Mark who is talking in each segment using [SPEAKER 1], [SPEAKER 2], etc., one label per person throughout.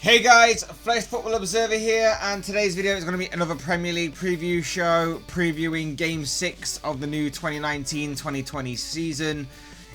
[SPEAKER 1] Hey guys, Fletch Football Observer here, and today's video is going to be another Premier League preview show previewing Game 6 of the new 2019-2020 season.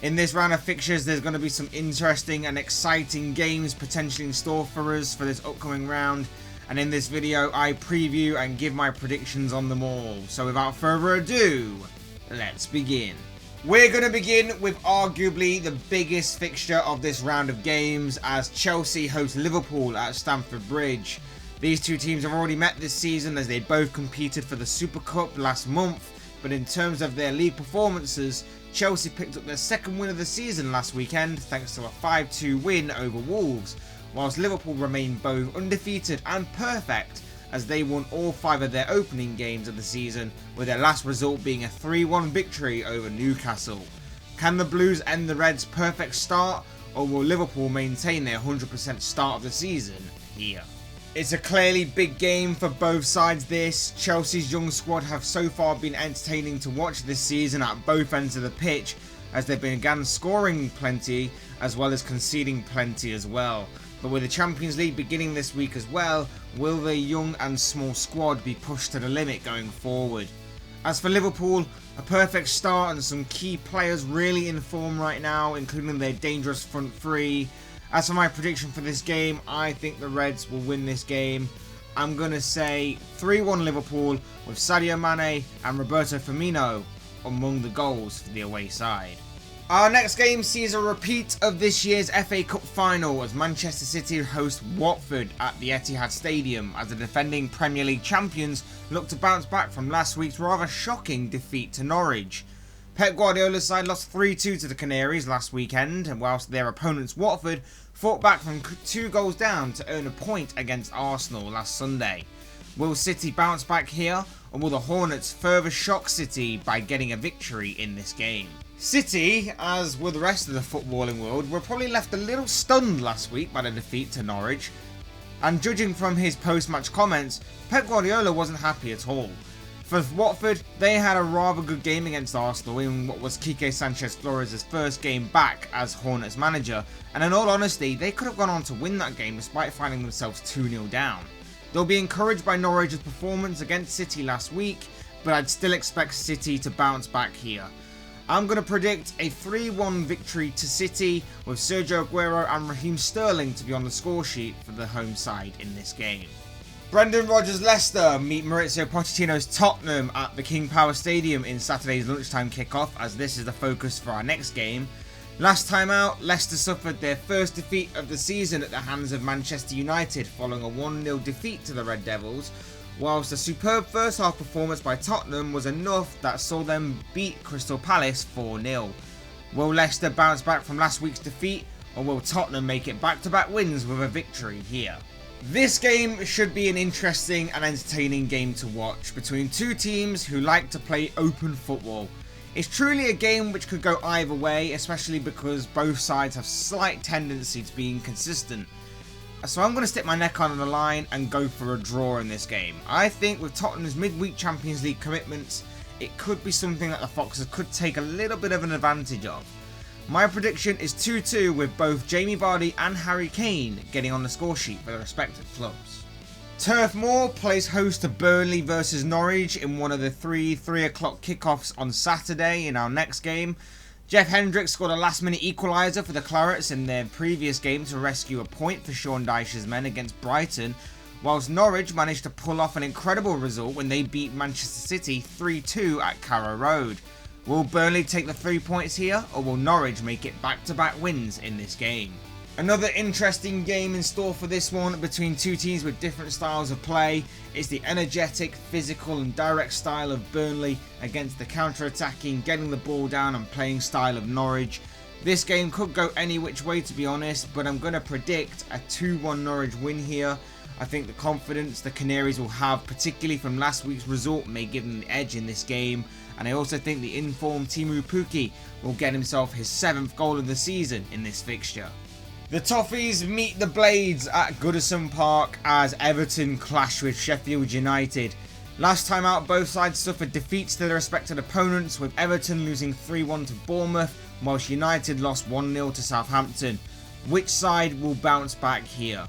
[SPEAKER 1] In this round of fixtures, there's going to be some interesting and exciting games potentially in store for us for this upcoming round. And in this video, I preview and give my predictions on them all. So without further ado, let's begin. We're going to begin with arguably the biggest fixture of this round of games as Chelsea host Liverpool at Stamford Bridge. These two teams have already met this season as they both competed for the Super Cup last month, but in terms of their league performances, Chelsea picked up their second win of the season last weekend thanks to a 5-2 win over Wolves, whilst Liverpool remained both undefeated and perfect as they won all 5 of their opening games of the season, with their last result being a 3-1 victory over Newcastle. Can the Blues end the Reds' perfect start, or will Liverpool maintain their 100% start of the season here? It's a clearly big game for both sides this. Chelsea's young squad have so far been entertaining to watch this season at both ends of the pitch, as they began scoring plenty as well as conceding plenty as well. But with the Champions League beginning this week as well, will their young and small squad be pushed to the limit going forward? As for Liverpool, a perfect start and some key players really in form right now, including their dangerous front three. As for my prediction for this game, I think the Reds will win this game. I'm going to say 3-1 Liverpool with Sadio Mane and Roberto Firmino among the goals for the away side. Our next game sees a repeat of this year's FA Cup final as Manchester City host Watford at the Etihad Stadium as the defending Premier League champions look to bounce back from last week's rather shocking defeat to Norwich. Pep Guardiola's side lost 3-2 to the Canaries last weekend, and whilst their opponents Watford fought back from 2 goals down to earn a point against Arsenal last Sunday. Will City bounce back here, or will the Hornets further shock City by getting a victory in this game? City, as with the rest of the footballing world, were probably left a little stunned last week by the defeat to Norwich, and judging from his post-match comments, Pep Guardiola wasn't happy at all. For Watford, they had a rather good game against Arsenal in what was Quique Sanchez-Flores' first game back as Hornets manager, and in all honesty, they could have gone on to win that game despite finding themselves 2-0 down. They'll be encouraged by Norwich's performance against City last week, but I'd still expect City to bounce back here. I'm going to predict a 3-1 victory to City with Sergio Aguero and Raheem Sterling to be on the score sheet for the home side in this game. Brendan Rodgers' Leicester meet Mauricio Pochettino's Tottenham at the King Power Stadium in Saturday's lunchtime kickoff, as this is the focus for our next game. Last time out, Leicester suffered their first defeat of the season at the hands of Manchester United following a 1-0 defeat to the Red Devils, whilst a superb first half performance by Tottenham was enough that saw them beat Crystal Palace 4-0. Will Leicester bounce back from last week's defeat, or will Tottenham make it back-to-back wins with a victory here? This game should be an interesting and entertaining game to watch between two teams who like to play open football. It's truly a game which could go either way, especially because both sides have slight tendency to be inconsistent. So I'm going to stick my neck on the line and go for a draw in this game. I think with Tottenham's midweek Champions League commitments, it could be something that the Foxes could take a little bit of an advantage of. My prediction is 2-2 with both Jamie Vardy and Harry Kane getting on the score sheet for their respective clubs. Turf Moor plays host to Burnley versus Norwich in one of the 3 o'clock kickoffs on Saturday in our next game. Jeff Hendricks scored a last-minute equaliser for the Clarets in their previous game to rescue a point for Sean Dyche's men against Brighton, whilst Norwich managed to pull off an incredible result when they beat Manchester City 3-2 at Carrow Road. Will Burnley take the 3 points here, or will Norwich make it back-to-back wins in this game? Another interesting game in store for this one between two teams with different styles of play is the energetic, physical and direct style of Burnley against the counter-attacking, getting the ball down and playing style of Norwich. This game could go any which way to be honest, but I'm going to predict a 2-1 Norwich win here. I think the confidence the Canaries will have, particularly from last week's result, may give them the edge in this game. And I also think the informed Teemu Pukki will get himself his 7th goal of the season in this fixture. The Toffees meet the Blades at Goodison Park as Everton clash with Sheffield United. Last time out, both sides suffered defeats to their respective opponents, with Everton losing 3-1 to Bournemouth, whilst United lost 1-0 to Southampton. Which side will bounce back here?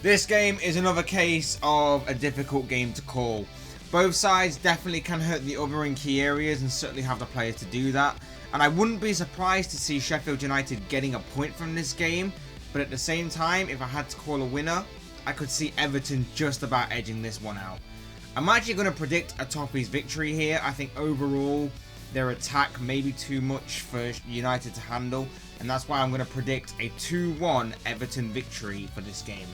[SPEAKER 1] This game is another case of a difficult game to call. Both sides definitely can hurt the other in key areas and certainly have the players to do that. And I wouldn't be surprised to see Sheffield United getting a point from this game. But at the same time, if I had to call a winner, I could see Everton just about edging this one out. I'm actually going to predict a Toffees victory here. I think overall, their attack may be too much for United to handle. And that's why I'm going to predict a 2-1 Everton victory for this game.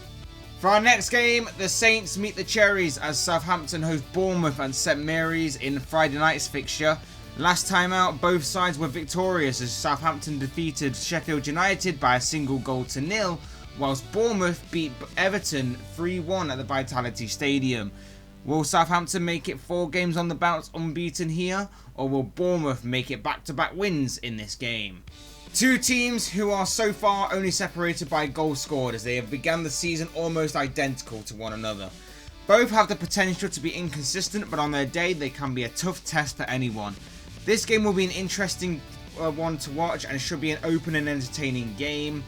[SPEAKER 1] For our next game, the Saints meet the Cherries as Southampton host Bournemouth and St Mary's in Friday night's fixture. Last time out, both sides were victorious as Southampton defeated Sheffield United by a single goal to nil, whilst Bournemouth beat Everton 3-1 at the Vitality Stadium. Will Southampton make it 4 games on the bounce unbeaten here, or will Bournemouth make it back-to-back wins in this game? Two teams who are so far only separated by goals scored as they have begun the season almost identical to one another. Both have the potential to be inconsistent, but on their day they can be a tough test for anyone. This game will be an interesting one to watch and should be an open and entertaining game.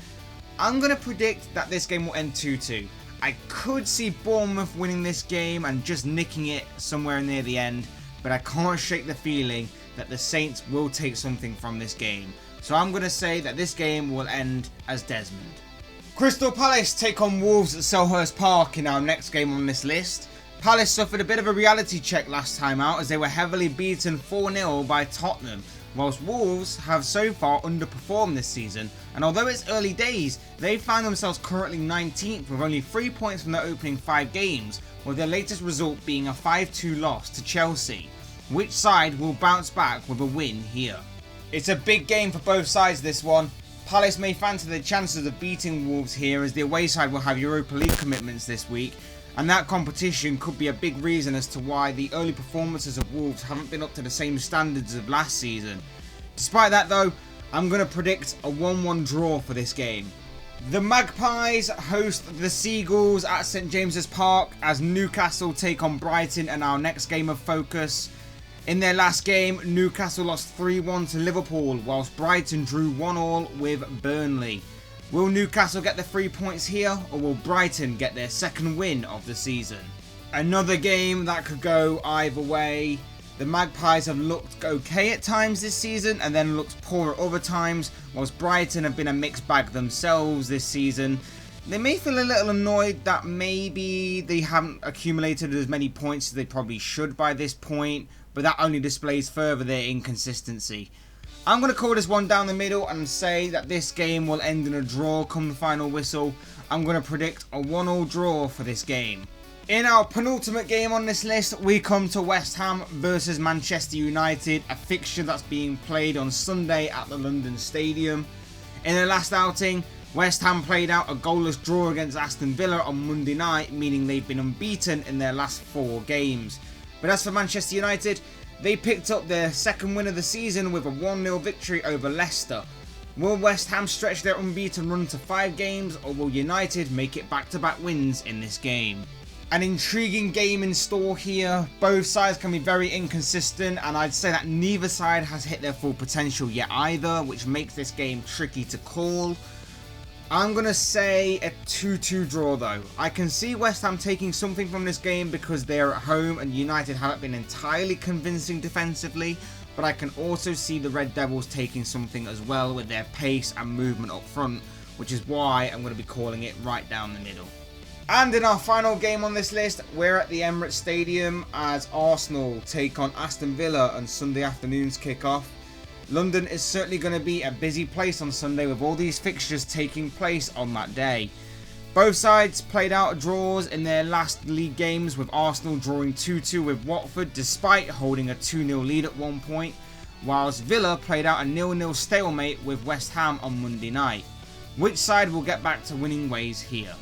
[SPEAKER 1] I'm going to predict that this game will end 2-2. I could see Bournemouth winning this game and just nicking it somewhere near the end, but I can't shake the feeling that the Saints will take something from this game. So I'm going to say that this game will end as Desmond. Crystal Palace take on Wolves at Selhurst Park in our next game on this list. Palace suffered a bit of a reality check last time out as they were heavily beaten 4-0 by Tottenham, whilst Wolves have so far underperformed this season, and although it's early days, they find themselves currently 19th with only 3 points from their opening 5 games, with their latest result being a 5-2 loss to Chelsea. Which side will bounce back with a win here? It's a big game for both sides this one. Palace may fancy the chances of beating Wolves here as the away side will have Europa League commitments this week, and that competition could be a big reason as to why the early performances of Wolves haven't been up to the same standards of last season. Despite that though, I'm going to predict a 1-1 draw for this game. The Magpies host the Seagulls at St James's Park as Newcastle take on Brighton in our next game of focus. In their last game, Newcastle lost 3-1 to Liverpool, whilst Brighton drew 1-1 with Burnley. Will Newcastle get the 3 points here, or will Brighton get their second win of the season? Another game that could go either way. The Magpies have looked okay at times this season, and then looked poor at other times, whilst Brighton have been a mixed bag themselves this season. They may feel a little annoyed that maybe they haven't accumulated as many points as they probably should by this point, but that only displays further their inconsistency. I'm going to call this one down the middle and say that this game will end in a draw come the final whistle. I'm going to predict a 1-1 draw for this game. In our penultimate game on this list, we come to West Ham versus Manchester United, a fixture that's being played on Sunday at the London Stadium. In their last outing, West Ham played out a goalless draw against Aston Villa on Monday night, meaning they've been unbeaten in their last 4 games. But as for Manchester United, they picked up their second win of the season with a 1-0 victory over Leicester. Will West Ham stretch their unbeaten run to 5 games, or will United make it back-to-back wins in this game? An intriguing game in store here. Both sides can be very inconsistent, and I'd say that neither side has hit their full potential yet either, which makes this game tricky to call. I'm going to say a 2-2 draw though. I can see West Ham taking something from this game because they're at home and United haven't been entirely convincing defensively, but I can also see the Red Devils taking something as well with their pace and movement up front, which is why I'm going to be calling it right down the middle. And in our final game on this list, we're at the Emirates Stadium as Arsenal take on Aston Villa on Sunday afternoon's kickoff. London is certainly going to be a busy place on Sunday with all these fixtures taking place on that day. Both sides played out draws in their last league games, with Arsenal drawing 2-2 with Watford despite holding a 2-0 lead at one point, whilst Villa played out a 0-0 stalemate with West Ham on Monday night. Which side will get back to winning ways here?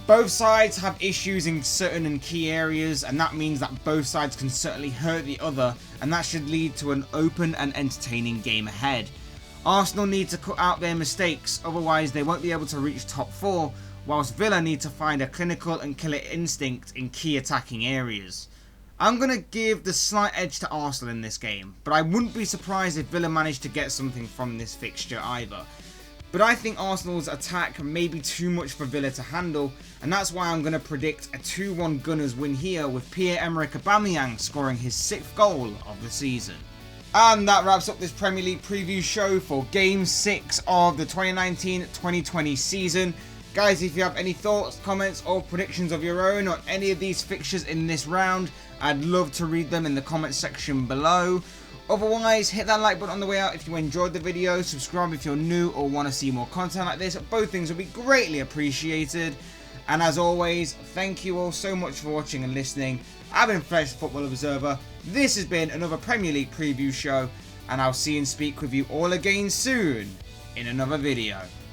[SPEAKER 1] Both sides have issues in certain and key areas, and that means that both sides can certainly hurt the other, and that should lead to an open and entertaining game ahead. Arsenal need to cut out their mistakes, otherwise they won't be able to reach top 4, whilst Villa need to find a clinical and killer instinct in key attacking areas. I'm going to give the slight edge to Arsenal in this game, but I wouldn't be surprised if Villa managed to get something from this fixture either. but I think Arsenal's attack may be too much for Villa to handle, and that's why I'm going to predict a 2-1 Gunners win here, with Pierre-Emerick Aubameyang scoring his 6th goal of the season. And that wraps up this Premier League preview show for Game 6 of the 2019-2020 season. Guys, if you have any thoughts, comments or predictions of your own on any of these fixtures in this round, I'd love to read them in the comment section below. Otherwise, hit that like button on the way out if you enjoyed the video, subscribe if you're new or want to see more content like this. Both things would be greatly appreciated. And as always, thank you all so much for watching and listening. I've been Fletch, Football Observer. This has been another Premier League preview show, and I'll see and speak with you all again soon in another video.